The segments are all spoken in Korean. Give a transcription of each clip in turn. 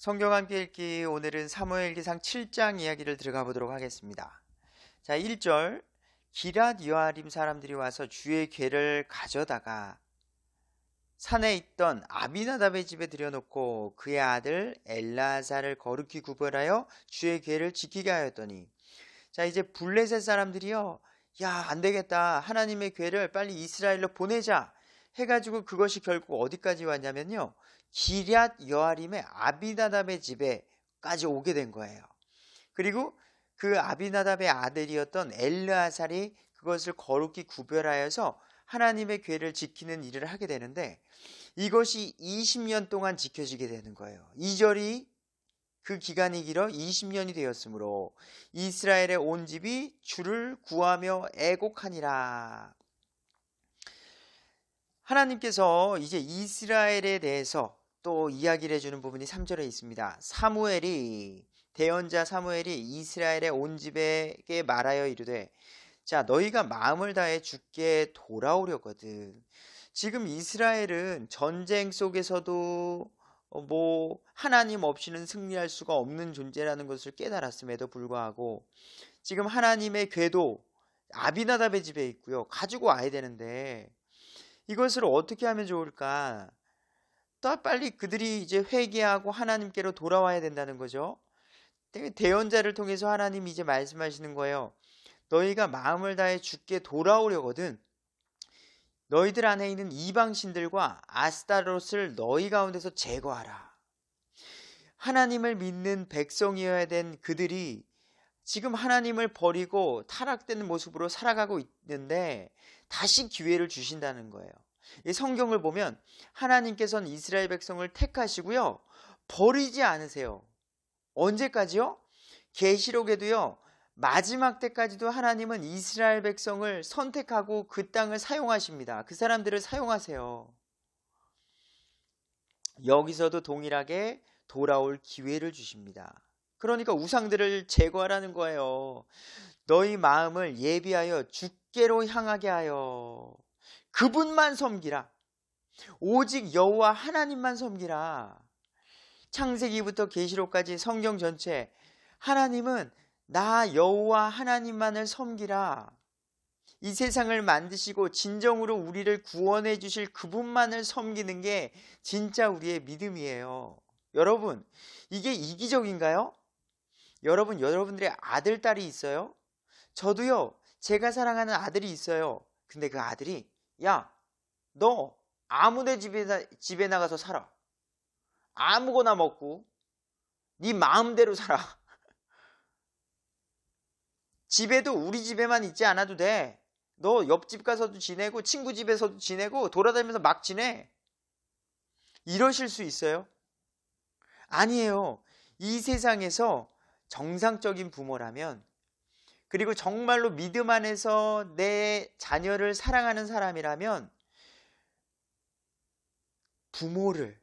성경 함께 읽기 오늘은 사무엘기상 7장 이야기를 들어가 보도록 하겠습니다. 자, 1절 기랏 여아림 사람들이 와서 주의 궤를 가져다가 산에 있던 아비나답의 집에 들여놓고 그의 아들 엘라사를 거룩히 구별하여 주의 궤를 지키게 하였더니, 자, 이제 블레셋 사람들이요, 야, 안 되겠다, 하나님의 궤를 빨리 이스라엘로 보내자 해가지고 그것이 결국 어디까지 왔냐면요, 기럇 여아림의 아비나답의 집에까지 오게 된 거예요. 그리고 그 아비나답의 아들이었던 엘르아살이 그것을 거룩히 구별하여서 하나님의 궤를 지키는 일을 하게 되는데, 이것이 20년 동안 지켜지게 되는 거예요. 2절이 그 기간이 길어 20년이 되었으므로 이스라엘의 온 집이 주를 구하며 애곡하니라. 하나님께서 이제 이스라엘에 대해서 또 이야기를 해주는 부분이 3절에 있습니다. 대언자 사무엘이 이스라엘의 온 집에게 말하여 이르되, 자, 너희가 마음을 다해 주께 돌아오려거든. 지금 이스라엘은 전쟁 속에서도 하나님 없이는 승리할 수가 없는 존재라는 것을 깨달았음에도 불구하고 지금 하나님의 궤도 아비나답의 집에 있고요, 가지고 와야 되는데 이것을 어떻게 하면 좋을까? 또 빨리 그들이 이제 회개하고 하나님께로 돌아와야 된다는 거죠. 대언자를 통해서 하나님이 이제 말씀하시는 거예요. 너희가 마음을 다해 주께 돌아오려거든 너희들 안에 있는 이방신들과 아스타롯을 너희 가운데서 제거하라. 하나님을 믿는 백성이어야 된 그들이 지금 하나님을 버리고 타락된 모습으로 살아가고 있는데 다시 기회를 주신다는 거예요. 이 성경을 보면 하나님께서는 이스라엘 백성을 택하시고요, 버리지 않으세요. 언제까지요? 계시록에도요, 마지막 때까지도 하나님은 이스라엘 백성을 선택하고 그 땅을 사용하십니다. 그 사람들을 사용하세요. 여기서도 동일하게 돌아올 기회를 주십니다. 그러니까 우상들을 제거하라는 거예요. 너희 마음을 예비하여 주께로 향하게 하여 그분만 섬기라. 오직 여호와 하나님만 섬기라. 창세기부터 계시록까지 성경 전체 하나님은 나 여호와 하나님만을 섬기라. 이 세상을 만드시고 진정으로 우리를 구원해 주실 그분만을 섬기는 게 진짜 우리의 믿음이에요. 여러분, 이게 이기적인가요? 여러분들의 아들, 딸이 있어요? 저도요, 제가 사랑하는 아들이 있어요. 근데 그 아들이, 야, 너 아무데 집에 나가서 살아. 아무거나 먹고 네 마음대로 살아. 집에도 우리 집에만 있지 않아도 돼. 너 옆집 가서도 지내고 친구 집에서도 지내고 돌아다니면서 막 지내. 이러실 수 있어요? 아니에요. 이 세상에서 정상적인 부모라면, 그리고 정말로 믿음 안에서 내 자녀를 사랑하는 사람이라면 부모를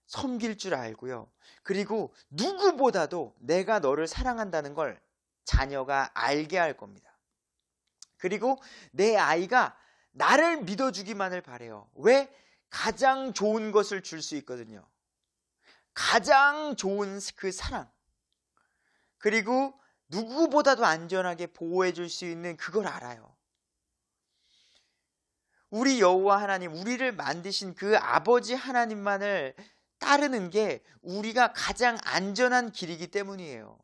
섬길 줄 알고요, 그리고 누구보다도 내가 너를 사랑한다는 걸 자녀가 알게 할 겁니다. 그리고 내 아이가 나를 믿어주기만을 바래요. 왜? 가장 좋은 것을 줄 수 있거든요. 가장 좋은 그 사랑, 그리고 누구보다도 안전하게 보호해 줄 수 있는 그걸 알아요. 우리 여호와 하나님, 우리를 만드신 그 아버지 하나님만을 따르는 게 우리가 가장 안전한 길이기 때문이에요.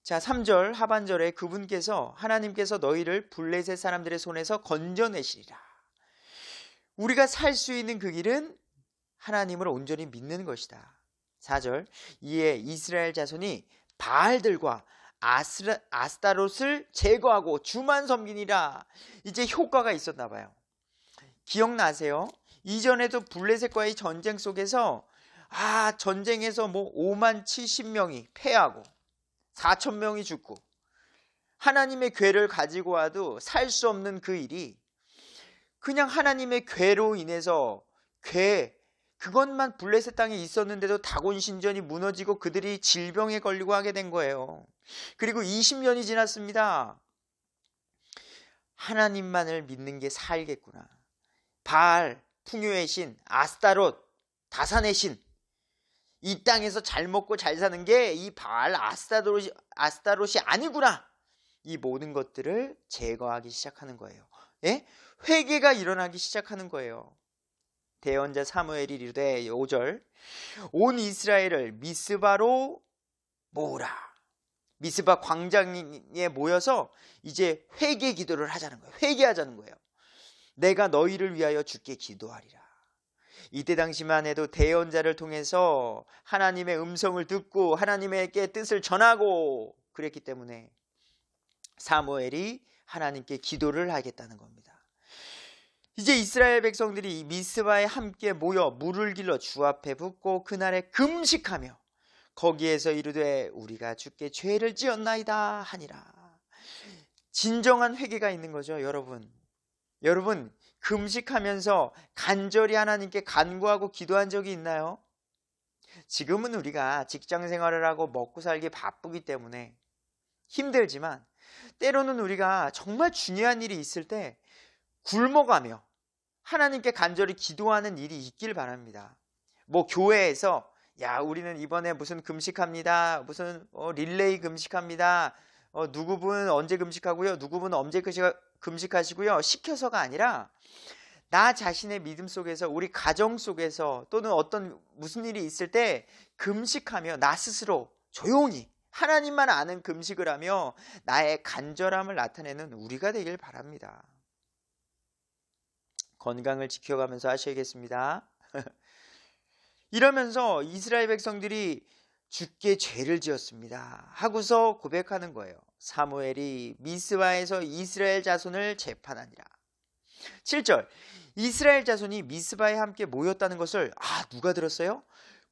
자, 3절 하반절에 그분께서, 하나님께서 너희를 블레셋 사람들의 손에서 건져내시리라. 우리가 살 수 있는 그 길은 하나님을 온전히 믿는 것이다. 4절 이에 이스라엘 자손이 바알들과 아스타롯을 제거하고 주만 섬기니라. 이제 효과가 있었나 봐요. 기억나세요? 이전에도 블레셋과의 전쟁 속에서 전쟁에서 5만 70명이 패하고 4천 명이 죽고 하나님의 궤를 가지고 와도 살 수 없는 그 일이 그냥 하나님의 궤로 인해서 그것만 블레셋 땅에 있었는데도 다곤 신전이 무너지고 그들이 질병에 걸리고 하게 된 거예요. 그리고 20년이 지났습니다. 하나님만을 믿는 게 살겠구나. 바알, 풍요의 신, 아스타롯, 다산의 신, 이 땅에서 잘 먹고 잘 사는 게 이 바알 아스타롯이 아니구나. 이 모든 것들을 제거하기 시작하는 거예요. 예? 회개가 일어나기 시작하는 거예요. 대언자 사무엘이 이르되 5절 온 이스라엘을 미스바로 모으라. 미스바 광장에 모여서 이제 회개 기도를 하자는 거예요. 회개하자는 거예요. 내가 너희를 위하여 주께 기도하리라. 이때 당시만 해도 대언자를 통해서 하나님의 음성을 듣고 하나님에게 뜻을 전하고 그랬기 때문에 사무엘이 하나님께 기도를 하겠다는 겁니다. 이제 이스라엘 백성들이 미스바에 함께 모여 물을 길러 주 앞에 붓고 그날에 금식하며 거기에서 이르되 우리가 주께 죄를 지었나이다 하니라. 진정한 회개가 있는 거죠. 여러분 금식하면서 간절히 하나님께 간구하고 기도한 적이 있나요? 지금은 우리가 직장 생활을 하고 먹고 살기 바쁘기 때문에 힘들지만 때로는 우리가 정말 중요한 일이 있을 때 굶어가며 하나님께 간절히 기도하는 일이 있길 바랍니다. 뭐 교회에서 야 우리는 이번에 무슨 금식합니다. 무슨 릴레이 금식합니다. 누구분 언제 금식하고요. 누구분 언제 금식하시고요. 시켜서가 아니라 나 자신의 믿음 속에서 우리 가정 속에서 또는 어떤 무슨 일이 있을 때 금식하며 나 스스로 조용히 하나님만 아는 금식을 하며 나의 간절함을 나타내는 우리가 되길 바랍니다. 건강을 지켜가면서 하셔야겠습니다. 이러면서 이스라엘 백성들이 주께 죄를 지었습니다 하고서 고백하는 거예요. 사무엘이 미스바에서 이스라엘 자손을 재판하니라. 7절 이스라엘 자손이 미스바에 함께 모였다는 것을 누가 들었어요?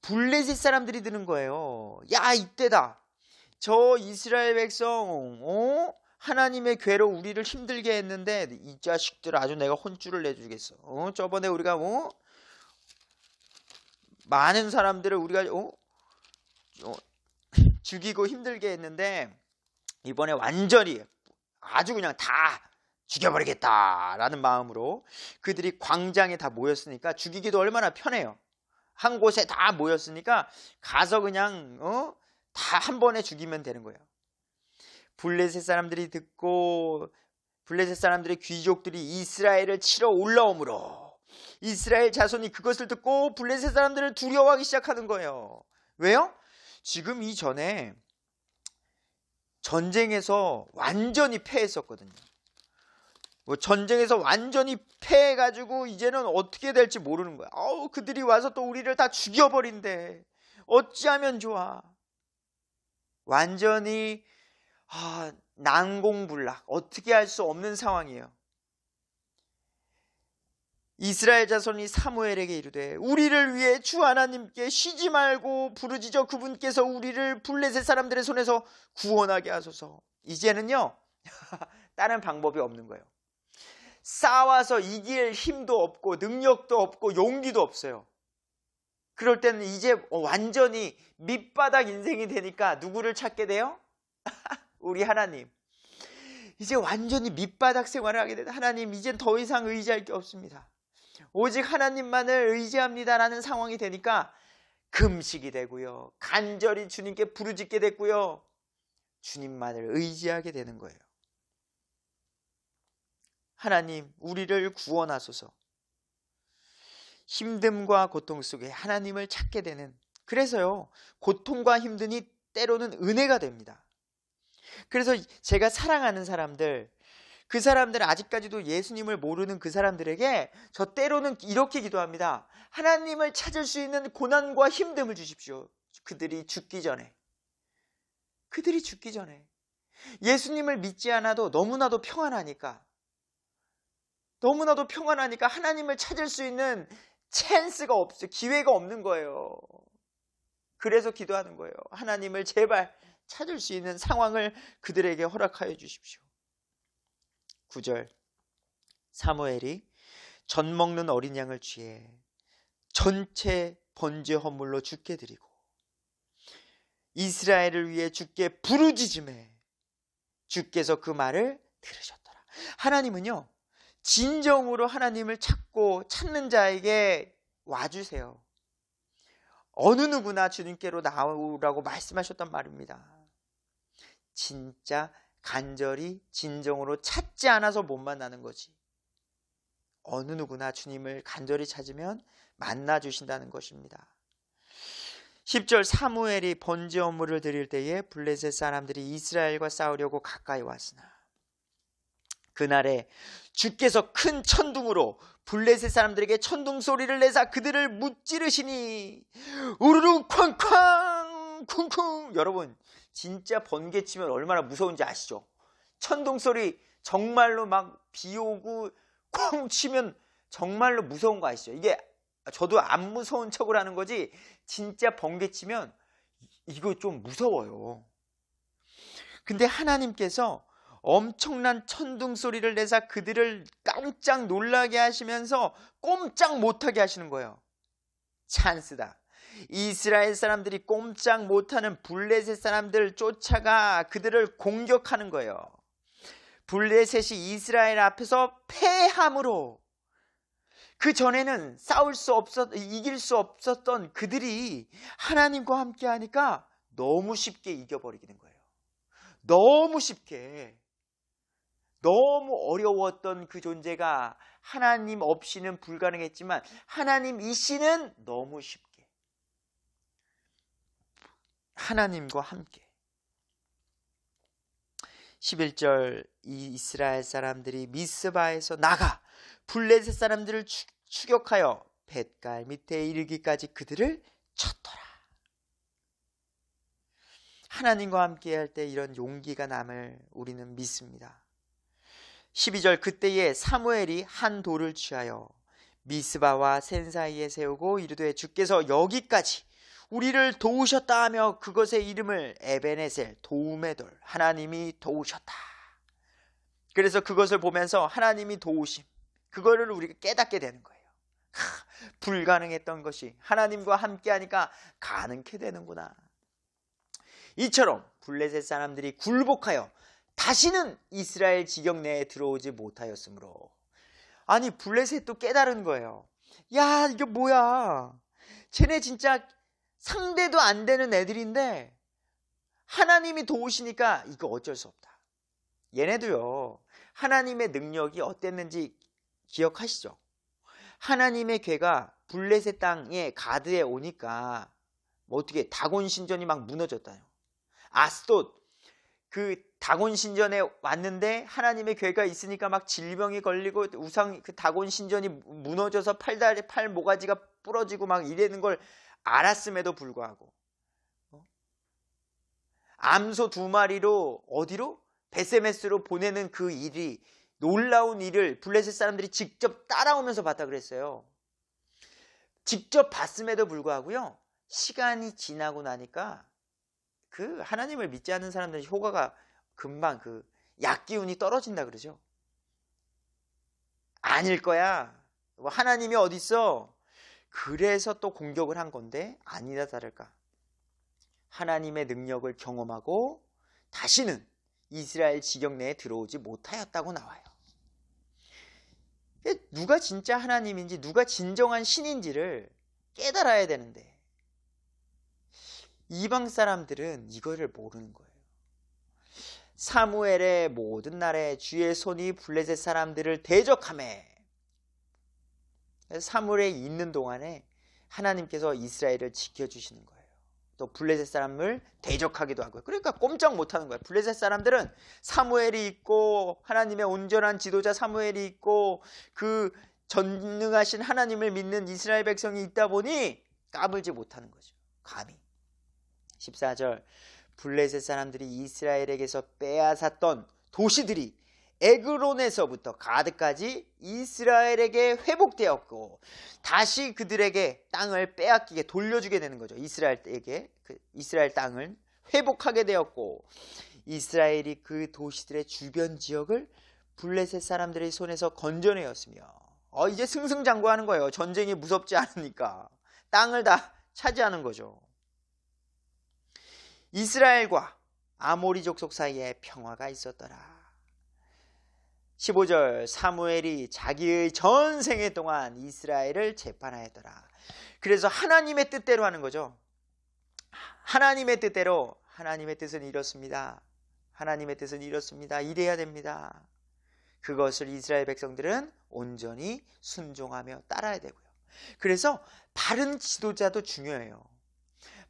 블레셋 사람들이 들은 거예요. 야 이때다. 저 이스라엘 백성 하나님의 괴로 우리를 힘들게 했는데 이 자식들 아주 내가 혼쭐을 내주겠어. 저번에 우리가 많은 사람들을 우리가 죽이고 힘들게 했는데 이번에 완전히 아주 그냥 다 죽여버리겠다라는 마음으로 그들이 광장에 다 모였으니까 죽이기도 얼마나 편해요. 한 곳에 다 모였으니까 가서 그냥 다 한 번에 죽이면 되는 거예요. 블레셋 사람들이 듣고 블레셋 사람들의 귀족들이 이스라엘을 치러 올라오므로 이스라엘 자손이 그것을 듣고 블레셋 사람들을 두려워하기 시작하는 거예요. 왜요? 지금 이전에 전쟁에서 완전히 패했었거든요. 전쟁에서 완전히 패해가지고 이제는 어떻게 될지 모르는 거야. 그들이 와서 또 우리를 다 죽여버린대. 어찌하면 좋아. 완전히 난공불락 어떻게 할 수 없는 상황이에요. 이스라엘 자손이 사무엘에게 이르되 우리를 위해 주 하나님께 쉬지 말고 부르짖어 그분께서 우리를 블레셋 사람들의 손에서 구원하게 하소서. 이제는요 다른 방법이 없는 거예요. 싸워서 이길 힘도 없고 능력도 없고 용기도 없어요. 그럴 때는 이제 완전히 밑바닥 인생이 되니까 누구를 찾게 돼요? 우리 하나님. 이제 완전히 밑바닥 생활을 하게 되다. 하나님 이젠 더 이상 의지할 게 없습니다. 오직 하나님만을 의지합니다라는 상황이 되니까 금식이 되고요. 간절히 주님께 부르짖게 됐고요. 주님만을 의지하게 되는 거예요. 하나님 우리를 구원하소서. 힘듦과 고통 속에 하나님을 찾게 되는, 그래서요 고통과 힘듦이 때로는 은혜가 됩니다. 그래서 제가 사랑하는 사람들, 그 사람들은 아직까지도 예수님을 모르는 그 사람들에게 저 때로는 이렇게 기도합니다. 하나님을 찾을 수 있는 고난과 힘듦을 주십시오. 그들이 죽기 전에 예수님을 믿지 않아도 너무나도 평안하니까 하나님을 찾을 수 있는 찬스가 없어요. 기회가 없는 거예요. 그래서 기도하는 거예요. 하나님을 제발 찾을 수 있는 상황을 그들에게 허락하여 주십시오. 9절 사무엘이 전 먹는 어린 양을 취해 전체 번제 헌물로 주께 드리고 이스라엘을 위해 주께 부르짖음에 주께서 그 말을 들으셨더라. 하나님은요 진정으로 하나님을 찾고 찾는 자에게 와주세요. 어느 누구나 주님께로 나오라고 말씀하셨단 말입니다. 진짜 간절히 진정으로 찾지 않아서 못 만나는 거지. 어느 누구나 주님을 간절히 찾으면 만나 주신다는 것입니다. 10절 사무엘이 번제 업무를 드릴 때에 블레셋 사람들이 이스라엘과 싸우려고 가까이 왔으나 그날에 주께서 큰 천둥으로 블레셋 사람들에게 천둥 소리를 내사 그들을 무찌르시니 우르르 쾅쾅 쿵쿵. 여러분 진짜 번개 치면 얼마나 무서운지 아시죠? 천둥 소리 정말로 막 비 오고 쿵 치면 정말로 무서운 거 아시죠? 이게 저도 안 무서운 척을 하는 거지 진짜 번개 치면 이거 좀 무서워요. 근데 하나님께서 엄청난 천둥 소리를 내사 그들을 깜짝 놀라게 하시면서 꼼짝 못하게 하시는 거예요. 찬스다. 이스라엘 사람들이 꼼짝 못하는 블레셋 사람들을 쫓아가 그들을 공격하는 거예요. 블레셋이 이스라엘 앞에서 패함으로 그 전에는 이길 수 없었던 그들이 하나님과 함께 하니까 너무 쉽게 이겨버리게 된 거예요. 너무 쉽게. 너무 어려웠던 그 존재가 하나님 없이는 불가능했지만 하나님이시는 너무 쉽게 하나님과 함께. 11절 이스라엘 사람들이 미스바에서 나가 블레셋 사람들을 추격하여 벳갈 밑에 이르기까지 그들을 쳤더라. 하나님과 함께 할 때 이런 용기가 남을 우리는 믿습니다. 12절 그때에 사무엘이 한 돌을 취하여 미스바와 센 사이에 세우고 이르되 주께서 여기까지 우리를 도우셨다 하며 그것의 이름을 에베네셀 도움의 돌 하나님이 도우셨다. 그래서 그것을 보면서 하나님이 도우심 그거를 우리가 깨닫게 되는 거예요. 불가능했던 것이 하나님과 함께 하니까 가능케 되는구나. 이처럼 블레셋 사람들이 굴복하여 다시는 이스라엘 지경 내에 들어오지 못하였으므로 아니 블레셋도 깨달은 거예요. 야 이게 뭐야. 쟤네 진짜 상대도 안 되는 애들인데 하나님이 도우시니까 이거 어쩔 수 없다. 얘네도요 하나님의 능력이 어땠는지 기억하시죠? 하나님의 괴가 블레셋 땅에 가드에 오니까 뭐 어떻게 다곤 신전이 막 무너졌다요. 아스돗 그 다곤 신전에 왔는데 하나님의 괴가 있으니까 막 질병이 걸리고 우상 그 다곤 신전이 무너져서 팔 모가지가 부러지고 막 이러는 걸 알았음에도 불구하고 암소 2마리로 어디로? 베세메스로 보내는 그 일이 놀라운 일을 블레셋 사람들이 직접 따라오면서 봤다 그랬어요. 직접 봤음에도 불구하고요 시간이 지나고 나니까 그 하나님을 믿지 않는 사람들이 효과가 금방 그 약기운이 떨어진다 그러죠. 아닐 거야. 하나님이 어디 있어? 그래서 또 공격을 한 건데 아니다 다를까. 하나님의 능력을 경험하고 다시는 이스라엘 지경 내에 들어오지 못하였다고 나와요. 누가 진짜 하나님인지 누가 진정한 신인지를 깨달아야 되는데 이방 사람들은 이거를 모르는 거예요. 사무엘의 모든 날에 주의 손이 블레셋 사람들을 대적하매 사무엘에 있는 동안에 하나님께서 이스라엘을 지켜주시는 거예요. 또 블레셋 사람을 대적하기도 하고요. 그러니까 꼼짝 못하는 거예요. 블레셋 사람들은 사무엘이 있고 하나님의 온전한 지도자 사무엘이 있고 그 전능하신 하나님을 믿는 이스라엘 백성이 있다 보니 까불지 못하는 거죠. 감히. 14절 블레셋 사람들이 이스라엘에게서 빼앗았던 도시들이 에그론에서부터 가드까지 이스라엘에게 회복되었고 다시 그들에게 땅을 빼앗기게 돌려주게 되는 거죠. 이스라엘에게 이스라엘 땅을 회복하게 되었고 이스라엘이 그 도시들의 주변 지역을 블레셋 사람들의 손에서 건져내었으며 이제 승승장구하는 거예요. 전쟁이 무섭지 않으니까 땅을 다 차지하는 거죠. 이스라엘과 아모리 족속 사이에 평화가 있었더라. 15절 사무엘이 자기의 전생애 동안 이스라엘을 재판하였더라. 그래서 하나님의 뜻대로 하는 거죠. 하나님의 뜻대로, 하나님의 뜻은 이렇습니다. 하나님의 뜻은 이렇습니다. 이래야 됩니다. 그것을 이스라엘 백성들은 온전히 순종하며 따라야 되고요. 그래서 바른 지도자도 중요해요.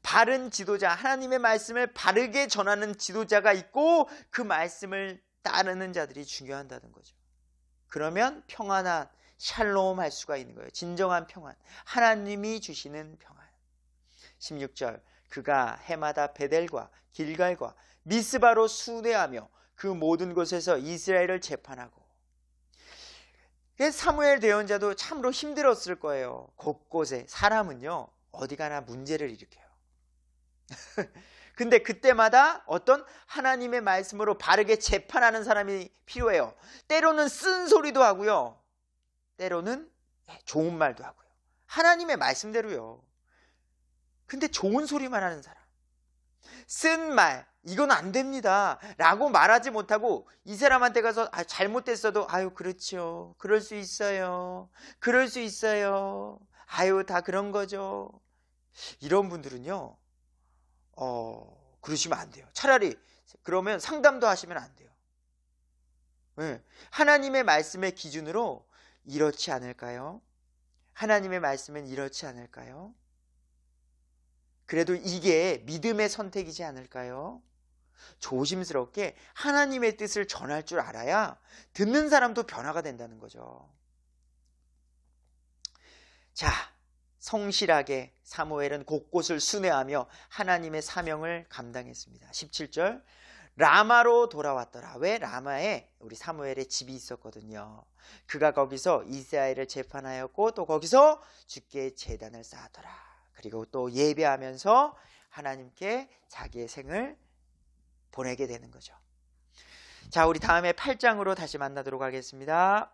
바른 지도자, 하나님의 말씀을 바르게 전하는 지도자가 있고 그 말씀을 따르는 자들이 중요하다는 거죠. 그러면 평안한 샬롬 할 수가 있는 거예요. 진정한 평안, 하나님이 주시는 평안. 16절, 그가 해마다 베델과 길갈과 미스바로 순회하며 그 모든 곳에서 이스라엘을 재판하고. 사무엘 대언자도 참으로 힘들었을 거예요. 곳곳에. 사람은요 어디 가나 문제를 일으켜요. 근데 그때마다 어떤 하나님의 말씀으로 바르게 재판하는 사람이 필요해요. 때로는 쓴소리도 하고요, 때로는 좋은 말도 하고요. 하나님의 말씀대로요. 근데 좋은 소리만 하는 사람, 쓴 말, 이건 안 됩니다 라고 말하지 못하고 이 사람한테 가서 잘못됐어도 그렇죠, 그럴 수 있어요, 그럴 수 있어요, 다 그런 거죠. 이런 분들은요 그러시면 안 돼요. 차라리 그러면 상담도 하시면 안 돼요. 하나님의 말씀의 기준으로 이렇지 않을까요? 하나님의 말씀은 이렇지 않을까요? 그래도 이게 믿음의 선택이지 않을까요? 조심스럽게 하나님의 뜻을 전할 줄 알아야 듣는 사람도 변화가 된다는 거죠. 자, 성실하게 사무엘은 곳곳을 순회하며 하나님의 사명을 감당했습니다. 17절, 라마로 돌아왔더라. 왜? 라마에 우리 사무엘의 집이 있었거든요. 그가 거기서 이스라엘을 재판하였고 또 거기서 주께 제단을 쌓았더라. 그리고 또 예배하면서 하나님께 자기의 생을 보내게 되는 거죠. 자, 우리 다음에 8장으로 다시 만나도록 하겠습니다.